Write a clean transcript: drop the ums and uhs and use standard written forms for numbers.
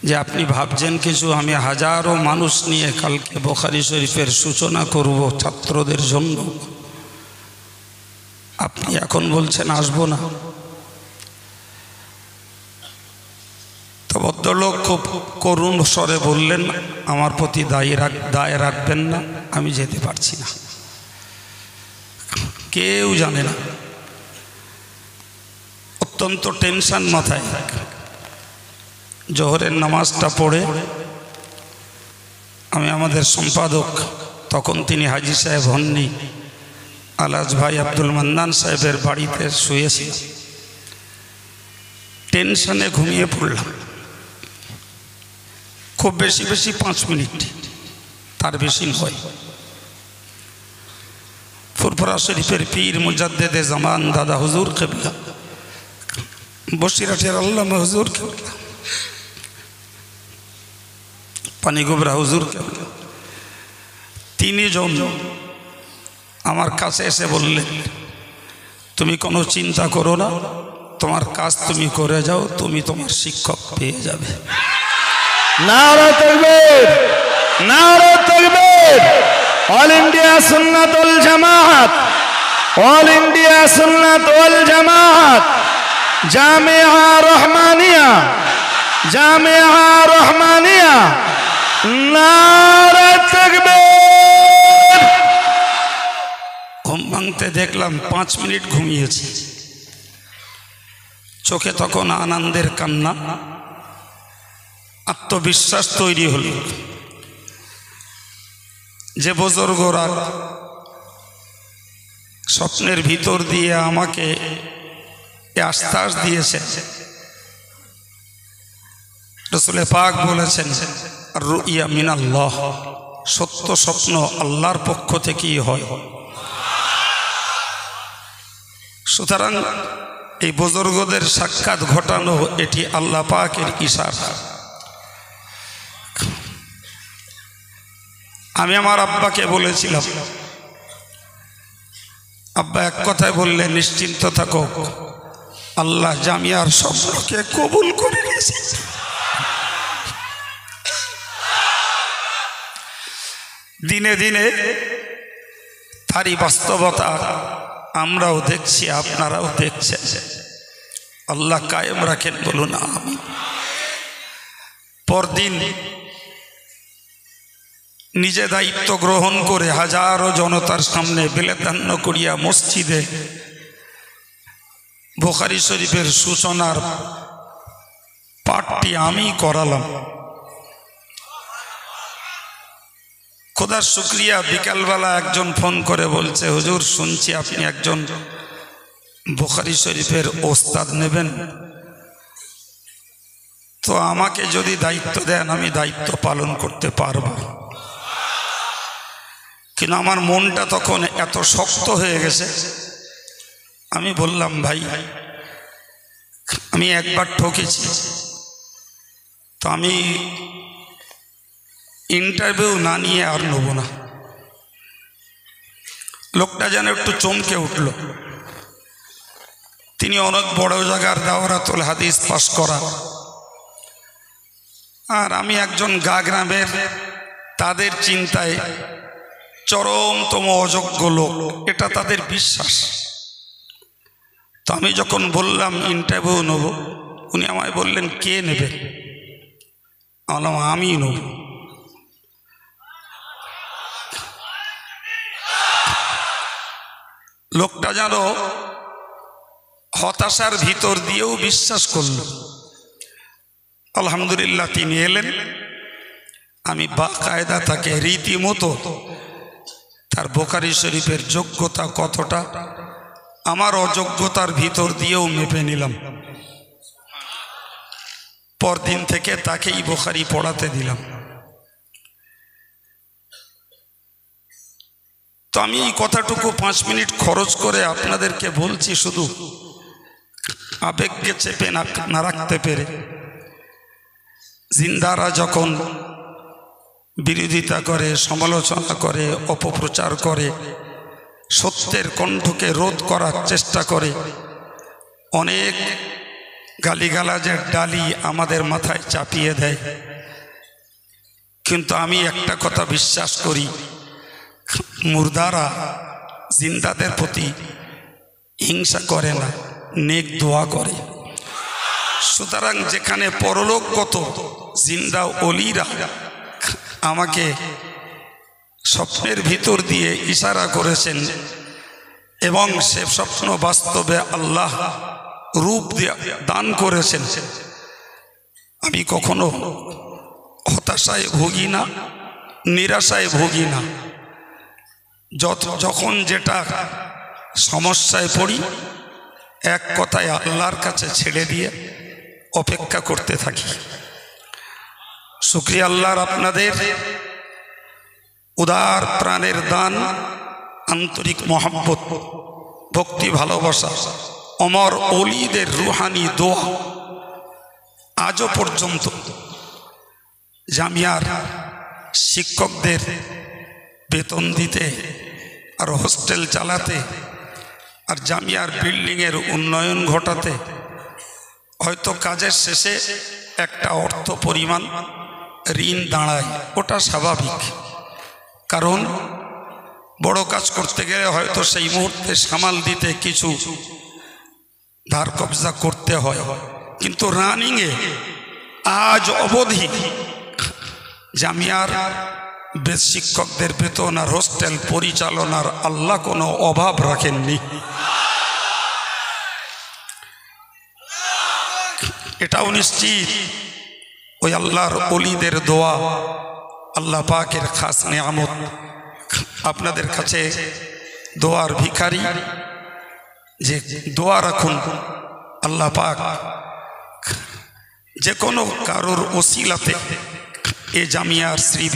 যে আপনি ভাবছেন কিছু, আমি হাজারো মানুষ নিয়ে কালকে বুখারী শরীফের সূচনা করব ছাত্রদের জন্য, আপনি এখন বলছেন আসবো না। তো ভদ্রলোক খুব করুণ স্বরে বললেন, আমার প্রতি দায় রাখবেন না, আমি যেতে পারছি না। কেউ জানে না, অত্যন্ত টেনশন মাথায়। জোহরের নামাজটা পড়ে আমি আমাদের সম্পাদক, তখন তিনি হাজী সাহেব হননি, আলাজ ভাই আব্দুল মান্নান সাহেবের বাড়িতে শুয়েছি। টেনশনে ঘুমিয়ে পড়লাম। খুব বেশি 5 মিনিট, তার বেশি নয়। ফুরফুরা শরীফের পীর মুজাদ্দেদে জামান দাদা হুজুর কেবলা, বসিরহাটের আল্লামা হুজুর কেবলা, পানিগোবরা হুজুর কেবলা, তিনজন আমার কাছে এসে বললেন, তুমি কোনো চিন্তা করো না, তোমার কাজ তুমি করে যাও, তুমি তোমার শিক্ষক পেয়ে যাবে। নারা তাকবীর, নারা তাকবীর। অল ইন্ডিয়া সুন্নাত ওয়াল জামাত, অল ইন্ডিয়া সুন্নাত ওয়াল জামাত, জামিয়া রহমানিয়া, জামিয়া রহমানিয়া, নারা তাকবীর। ঘুম ভাঙতে দেখলাম 5 মিনিট ঘুমিয়েছি। চোখে তখন আনন্দের কান্না, আত্মবিশ্বাস তৈরি হল যে বুজুর্গরা স্বপ্নের ভিতর দিয়ে আমাকে আশ্বাস দিয়েছে। রাসূল পাক বলেছেন, রুইয়া মিনাল্লাহ, সত্য স্বপ্ন আল্লাহর পক্ষ থেকেই হয়। সুতরাং এই বুজুর্গদের সাক্ষাৎ ঘটানো, এটি আল্লাহ পাকের ইশারা। আমি আমার আব্বাকে বলেছিলাম, আব্বা এক কথায় বললে, নিশ্চিন্ত থাকো, আল্লাহ জামিয়ার স্বপ্নকে কবুল করে নিয়েছে। দিনে দিনে তারই বাস্তবতা আমরাও দেখছি, আপনারাও দেখছেন। আল্লাহ কায়েম রাখেন, বলুন আমিন। পরদিন নিজে দায়িত্ব গ্রহণ করে হাজারো জনতার সামনে বেলেদান্য করিয়া মসজিদে বুখারী শরীফের সূচনার পাঠটি আমি করালাম। খোদার শুকরিয়া, বিকালবেলা একজন ফোন করে বলছে, হুজুর শুনছি আপনি একজন বুখারী শরীফের ওস্তাদ নেবেন, তো আমাকে যদি দায়িত্ব দেন আমি দায়িত্ব পালন করতে পারব। কিন্তু আমার মনটা তখন এত শক্ত হয়ে গেছে, আমি বললাম, ভাই আমি একবার ঠকেছি, তো আমি ইন্টারভিউ না নিয়ে আর নেব না। লোকটা যেন একটু চমকে উঠল। তিনি অনেক বড় জায়গার দাওরাতুল হাদিস পাশ করা, আর আমি একজন গ্রামের, তাদের চিন্তায় চরমতম অযোগ্য লোক, এটা তাদের বিশ্বাস। তো আমি যখন বললাম ইন্টারভিউ নেব, উনি আমায় বললেন, কে নেবে? বললাম, আমি নেব। লোকটা যেন হতাশার ভিতর দিয়েও বিশ্বাস করল। আলহামদুলিল্লাহ তিনি এলেন। আমি বাকায়দা তাকে রীতিমতো তার বুখারী শরীফের যোগ্যতা কতটা, আমার অযোগ্যতার ভিতর দিয়েও মেপে নিলাম। পরদিন থেকে তাকেই বুখারী পড়াতে দিলাম। তো আমি এই কথাটুকু 5 মিনিট খরচ করে আপনাদেরকে বলছি, শুধু আবেগকে চেপে না রাখতে পেরে। জিন্দারা যখন বিরোধিতা করে, সমালোচনা করে, অপপ্রচার করে, সত্যের কণ্ঠকে রোধ করার চেষ্টা করে, অনেক গালিগালাজের ডালি আমাদের মাথায় চাপিয়ে দেয়। কিন্তু আমি একটা কথা বিশ্বাস করি, মুর্দারা জিন্দাদের প্রতি হিংসা করে না, নেক দোয়া করে। সুতরাং যেখানে পরলোকগত জিন্দা ওলিরা আমাকে স্বপ্নের ভিতর দিয়ে ইশারা করেছেন এবং সে স্বপ্ন বাস্তবে আল্লাহ রূপ দান করেছেন, আমি কখনো হতাশায় ভুগি না, নিরাশায় ভুগি না। যখন যেটা সমস্যায় পড়ি, এক কথায় আল্লাহর কাছে ছেড়ে দিয়ে অপেক্ষা করতে থাকি। শুকরিয়া আল্লাহর, আপনাদের উদার প্রাণের দান, আন্তরিক মহব্বত, ভক্তি, ভালোবাসা, অমর ওলিদের রুহানি দোয়া আজও পর্যন্ত জামিয়ার শিক্ষকদের বেতন দিতে আর হোস্টেল চালাতে আর জামিয়ার বিল্ডিংয়ের উন্নয়ন ঘটাতে হয়তো কাজের শেষে একটা অর্থ পরিমাণ ঋণ দাঁড়ায়, ওটা স্বাভাবিক। কারণ বড় কাজ করতে গেলে হয়তো সেই মুহূর্তে সামাল দিতে কিছু ধার কবজা করতে হয়। কিন্তু রানিংয়ে আজ অবধি জামিয়ার শিক্ষকদের বেতন আর হোস্টেল পরিচালনার আল্লাহ কোনো অভাব রাখেননি। এটাও নিশ্চিত ওই আল্লাহর ওলিদের দোয়া, আল্লাহ পাকের খাস নেয়ামত। আপনাদের কাছে দোয়ার ভিখারি, যে দোয়া রাখুন আল্লাহ পাক যে কোনো কারোর ওসিলাতে এ জামিয়ার শ্রী